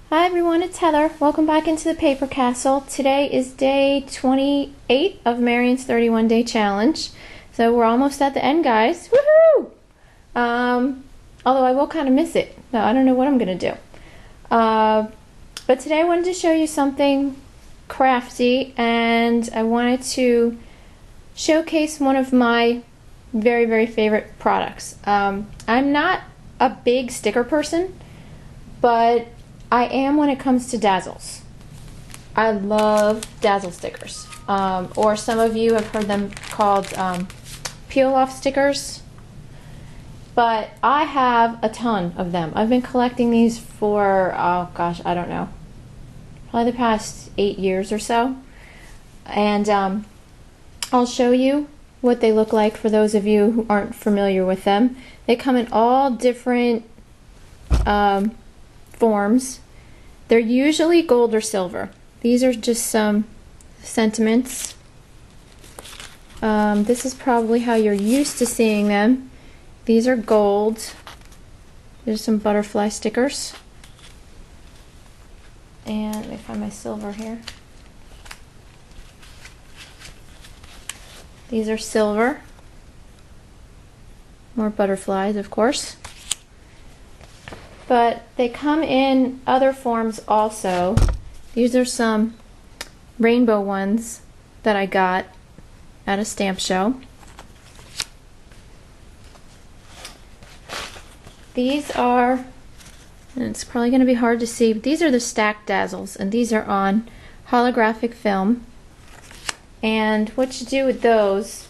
Hi everyone, it's Heather. Welcome back into the Paper Castle. Today is day 28 of Marion's 31-day challenge. So we're almost at the end, guys. Woohoo! Although I will kind of miss it. No, I don't know what I'm going to do. But today I wanted to show you something crafty, and I wanted to showcase one of my very, very favorite products. I'm not a big sticker person, but I am when it comes to Dazzles. I love Dazzle stickers, or some of you have heard them called peel-off stickers, but I have a ton of them. I've been collecting these for, oh gosh, I don't know, probably the past 8 years or so, and I'll show you what they look like for those of you who aren't familiar with them. They come in all different forms. They're usually gold or silver. These are just some sentiments. This is probably how you're used to seeing them. These are gold. There's some butterfly stickers. And let me find my silver here. These are silver. More butterflies, of course. But they come in other forms also. These are some rainbow ones that I got at a stamp show. These are, and it's probably going to be hard to see, but these are the stacked Dazzles, and these are on holographic film. And what you do with those,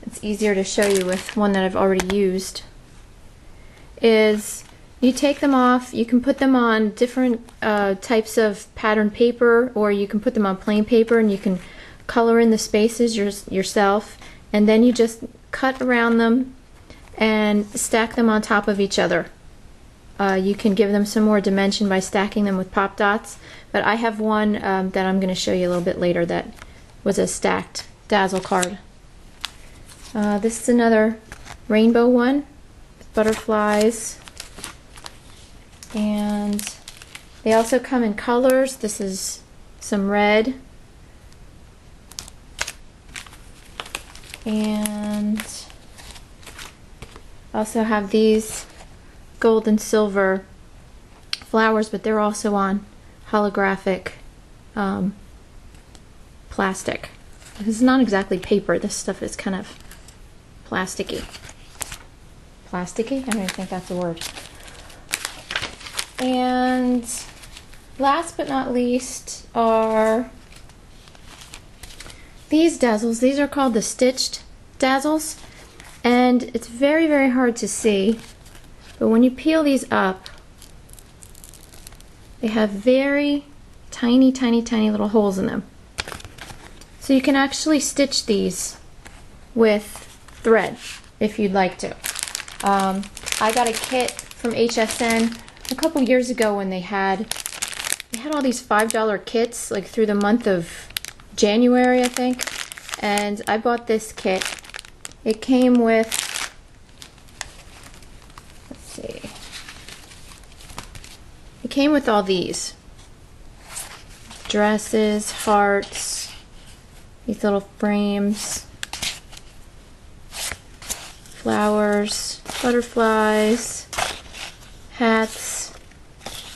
it's easier to show you with one that I've already used, is you take them off. You can put them on different types of pattern paper, or you can put them on plain paper and you can color in the spaces yourself, and then you just cut around them and stack them on top of each other. You can give them some more dimension by stacking them with pop dots, but I have one that I'm going to show you a little bit later that was a stacked Dazzle card. This is another rainbow one with butterflies. And they also come in colors. This is some red. And also have these gold and silver flowers, but they're also on holographic plastic. This is not exactly paper. This stuff is kind of plasticky. Plasticky? I don't even think that's a word. And last but not least are these Dazzles. These are called the stitched Dazzles, and it's very, very hard to see, but when you peel these up, they have very tiny, tiny, tiny little holes in them. So you can actually stitch these with thread if you'd like to. I got a kit from HSN a couple years ago when they had all these $5 kits, like through the month of January, I think, and I bought this kit. It came with, let's see, it came with all these dresses, hearts, these little frames, flowers, butterflies, hats.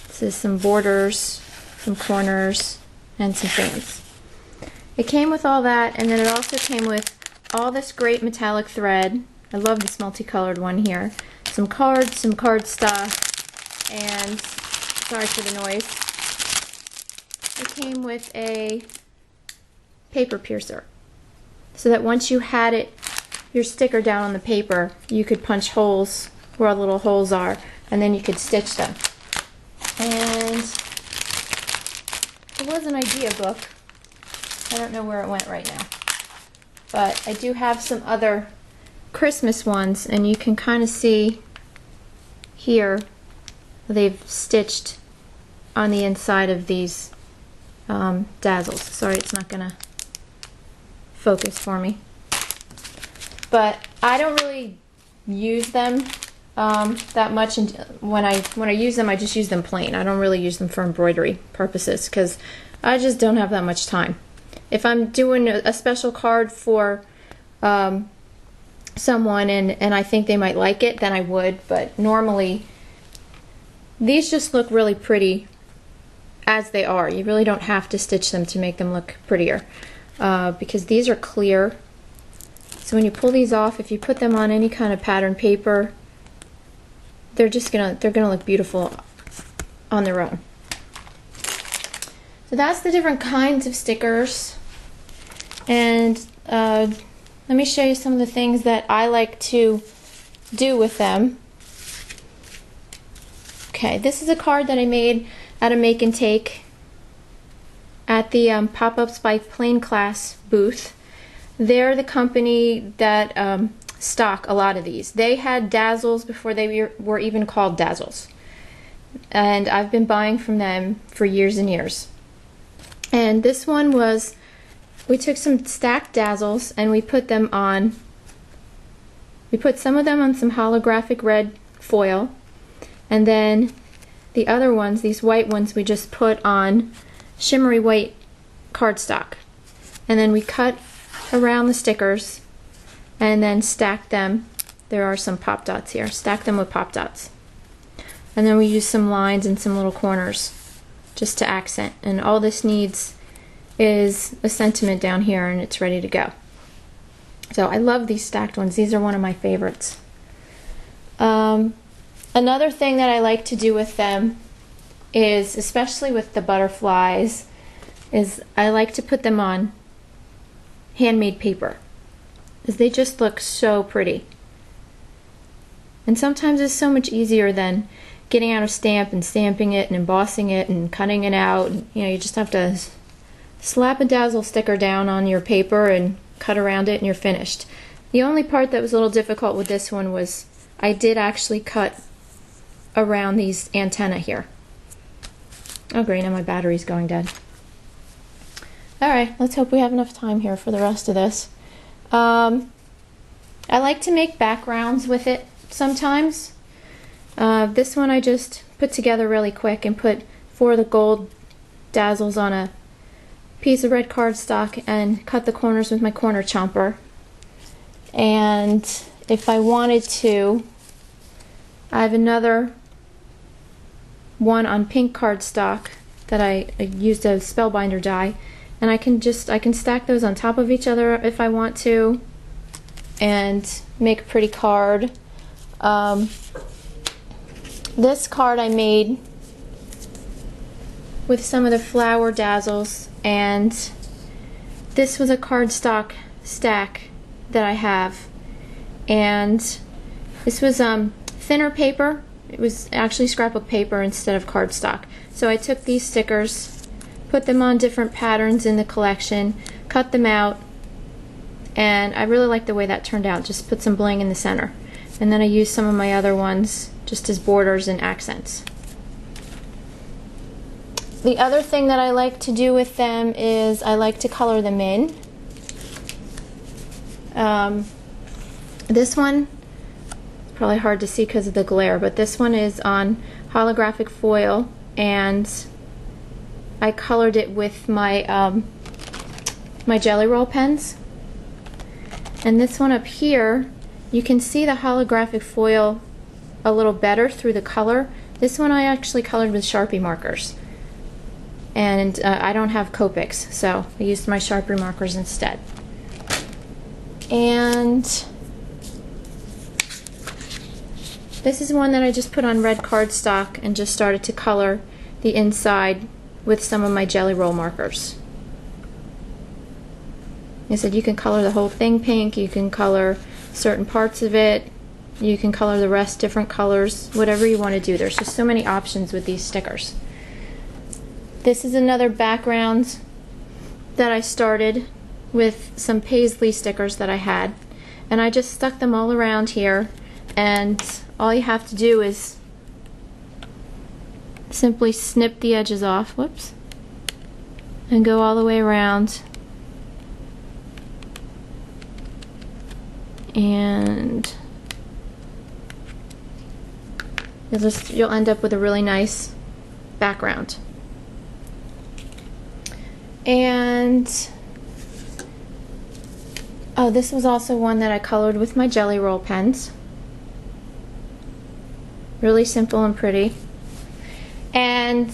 This is some borders, some corners, and some fans. It came with all that, and then it also came with all this great metallic thread. I love this multicolored one here. Some cards, some card stock, and sorry for the noise. It came with a paper piercer, so that once you had your sticker down on the paper, you could punch holes where all the little holes are, and then you could stitch them. And it was an idea book. I don't know where it went right now, but I do have some other Christmas ones, and you can kind of see here they've stitched on the inside of these Dazzles. Sorry, it's not gonna focus for me, but I don't really use them that much, and when I use them, I just use them plain. I don't really use them for embroidery purposes because I just don't have that much time. If I'm doing a special card for someone and I think they might like it, then I would, but normally these just look really pretty as they are. You really don't have to stitch them to make them look prettier because these are clear. So when you pull these off, if you put them on any kind of pattern paper, they're gonna look beautiful on their own. So that's the different kinds of stickers, and let me show you some of the things that I like to do with them. Okay, this is a card that I made at a make and take at the Pop-Ups by Plain Class booth. They're the company that stock a lot of these. They had Dazzles before they were even called Dazzles, and I've been buying from them for years and years. And this one was, we took some stacked Dazzles and we put some of them on some holographic red foil, and then the other ones, these white ones, we just put on shimmery white cardstock, and then we cut around the stickers and then stack them. There are some pop dots here. Stack them with pop dots, and then we use some lines and some little corners just to accent, and all this needs is a sentiment down here and it's ready to go. So I love these stacked ones. These are one of my favorites. Another thing that I like to do with them is, especially with the butterflies, is I like to put them on handmade paper, because they just look so pretty. And sometimes it's so much easier than getting out a stamp and stamping it and embossing it and cutting it out. You know, you just have to slap a Dazzle sticker down on your paper and cut around it and you're finished. The only part that was a little difficult with this one was I did actually cut around these antennae here. Oh great, now my battery's going dead. Alright, let's hope we have enough time here for the rest of this. I like to make backgrounds with it sometimes. This one I just put together really quick and put 4 of the gold Dazzles on a piece of red cardstock and cut the corners with my corner chomper. And if I wanted to, I have another one on pink cardstock that I used a spellbinder die, and I can stack those on top of each other if I want to and make a pretty card. This card I made with some of the flower Dazzles, and this was a cardstock stack that I have, and this was thinner paper. It was actually scrapbook paper instead of cardstock. So I took these stickers, put them on different patterns in the collection, cut them out, and I really like the way that turned out. Just put some bling in the center, and then I used some of my other ones just as borders and accents. The other thing that I like to do with them is I like to color them in. This one, probably hard to see because of the glare, but this one is on holographic foil, and I colored it with my my jelly roll pens. And this one up here, you can see the holographic foil a little better through the color. This one I actually colored with Sharpie markers, and I don't have Copics, so I used my Sharpie markers instead. And this is one that I just put on red cardstock and just started to color the inside with some of my jelly roll markers. I said you can color the whole thing pink, you can color certain parts of it, you can color the rest different colors, whatever you want to do. There's just so many options with these stickers. This is another background that I started with some paisley stickers that I had, and I just stuck them all around here, and all you have to do is simply snip the edges off, whoops, and go all the way around, and you'll end up with a really nice background. And oh, this was also one that I colored with my Jelly Roll pens. Really simple and pretty. And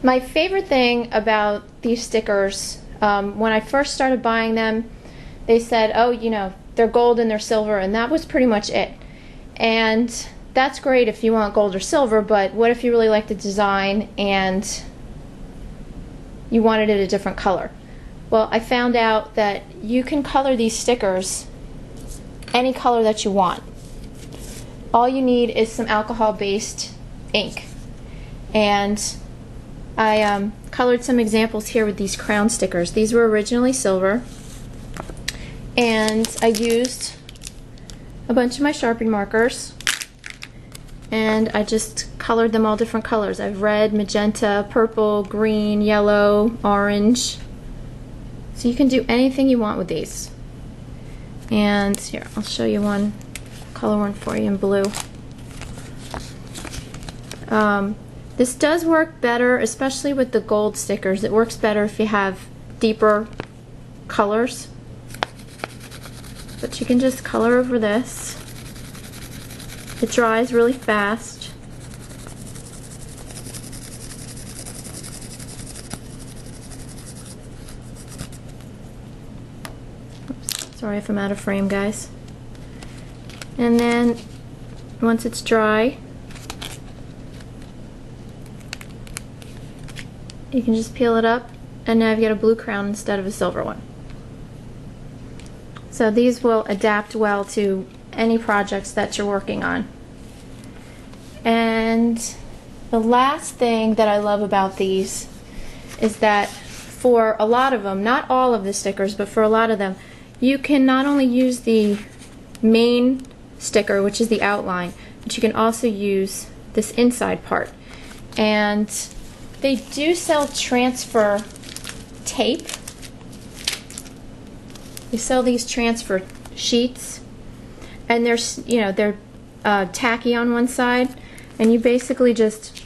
my favorite thing about these stickers, when I first started buying them, they said, oh, you know, they're gold and they're silver, and that was pretty much it. And that's great if you want gold or silver, but what if you really like the design and you wanted it a different color? Well, I found out that you can color these stickers any color that you want. All you need is some alcohol-based ink. And I colored some examples here with these crown stickers. These were originally silver. And I used a bunch of my Sharpie markers. And I just colored them all different colors. I have red, magenta, purple, green, yellow, orange. So you can do anything you want with these. And here, I'll show you one, color one for you in blue. This does work better, especially with the gold stickers. It works better if you have deeper colors. But you can just color over this. It dries really fast. Oops, sorry if I'm out of frame, guys. And then once it's dry, you can just peel it up, and now you've got a blue crown instead of a silver one. So these will adapt well to any projects that you're working on. And the last thing that I love about these is that for a lot of them, not all of the stickers, but for a lot of them, you can not only use the main sticker, which is the outline, but you can also use this inside part. And they do sell transfer tape. They sell these transfer sheets, and they're tacky on one side, and you basically just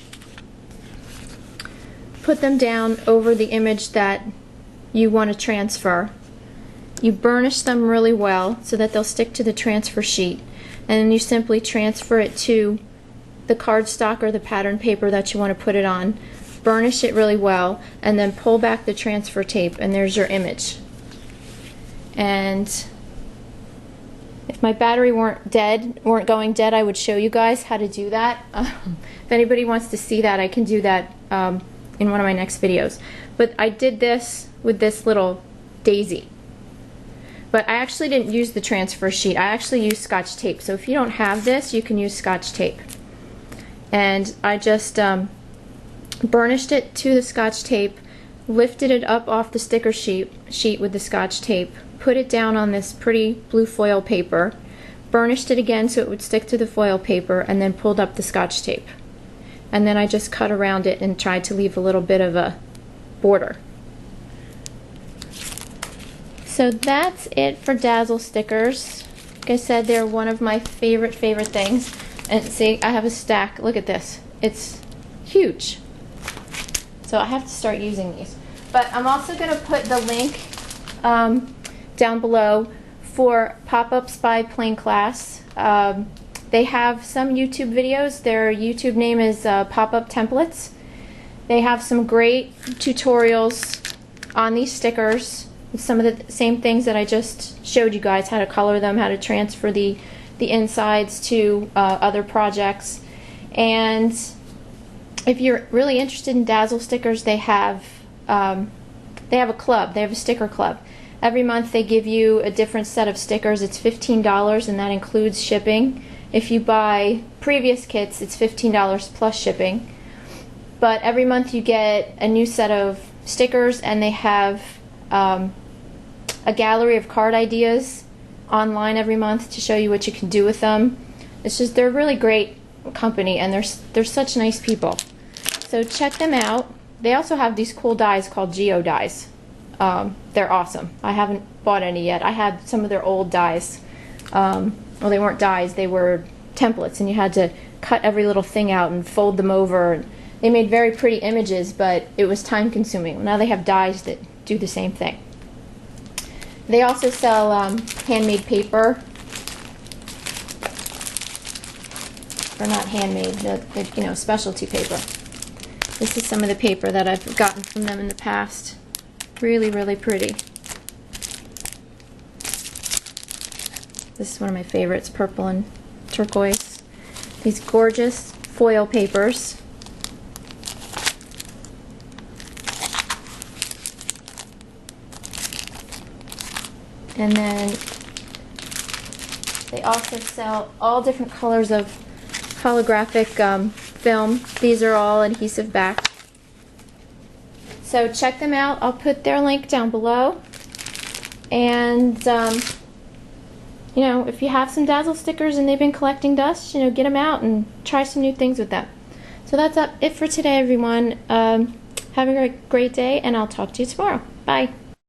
put them down over the image that you want to transfer. You burnish them really well so that they'll stick to the transfer sheet, and then you simply transfer it to the cardstock or the pattern paper that you want to put it on. Burnish it really well, and then pull back the transfer tape, and there's your image. And if my battery weren't going dead, I would show you guys how to do that. If anybody wants to see that, I can do that in one of my next videos. But I did this with this little daisy. But I actually didn't use the transfer sheet. I actually used Scotch tape. So if you don't have this, you can use Scotch tape. And I just burnished it to the Scotch tape, lifted it up off the sticker sheet with the Scotch tape, put it down on this pretty blue foil paper, burnished it again so it would stick to the foil paper, and then pulled up the Scotch tape. And then I just cut around it and tried to leave a little bit of a border. So that's it for Dazzle stickers. Like I said, they're one of my favorite things. And see, I have a stack. Look at this. It's huge. So I have to start using these. But I'm also going to put the link down below for Pop-Ups by Plain Class. They have some YouTube videos. Their YouTube name is Pop-Up Templates. They have some great tutorials on these stickers with some of the same things that I just showed you guys, how to color them, how to transfer the insides to other projects. And if you're really interested in Dazzle stickers, they have a club. They have a sticker club. Every month they give you a different set of stickers. It's $15, and that includes shipping. If you buy previous kits, it's $15 plus shipping. But every month you get a new set of stickers, and they have a gallery of card ideas online every month to show you what you can do with them. It's just, they're a really great company, and they're such nice people. So check them out. They also have these cool dies called Geo Dyes. They're awesome. I haven't bought any yet. I had some of their old dies. Well, they weren't dies, they were templates, and you had to cut every little thing out and fold them over. They made very pretty images, but it was time consuming. Now they have dyes that do the same thing. They also sell handmade paper. Or not handmade, the specialty paper. This is some of the paper that I've gotten from them in the past. Really, really pretty. This is one of my favorites, purple and turquoise. These gorgeous foil papers. And then they also sell all different colors of holographic film. These are all adhesive back. So check them out. I'll put their link down below. And you know, if you have some Dazzle stickers and they've been collecting dust, you know, get them out and try some new things with them. So that's it for today, everyone. Have a great day, and I'll talk to you tomorrow. Bye.